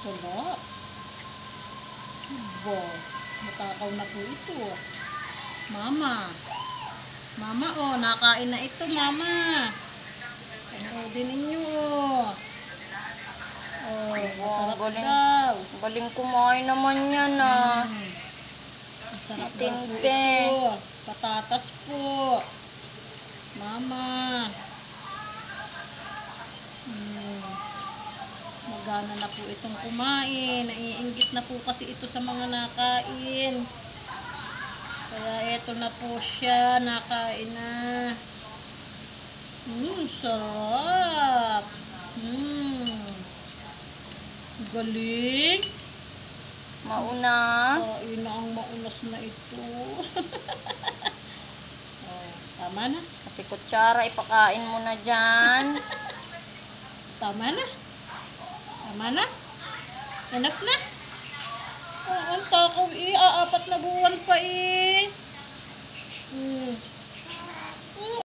Wala. Bo, matakaw na po ito. Mama. Mama, oh, nakain na ito, mama. Panoodin ninyo, oh. Oh, masarap daw. Galing kumain naman yan, ah. Masarap daw po ito. Patatas po. Mama. Magana na po itong kumain. Naiinggit na po kasi ito sa mga nakain. Kaya ito na po siya. Nakain na. Sarap. Galing. Maunas. Kain na ang maunas na ito. Oh, tama na. Ati kutsara, ipakain mo na dyan. Tama na. Tama na. Enough na. Oh, ang takaw eh. 4 na buwan pa eh.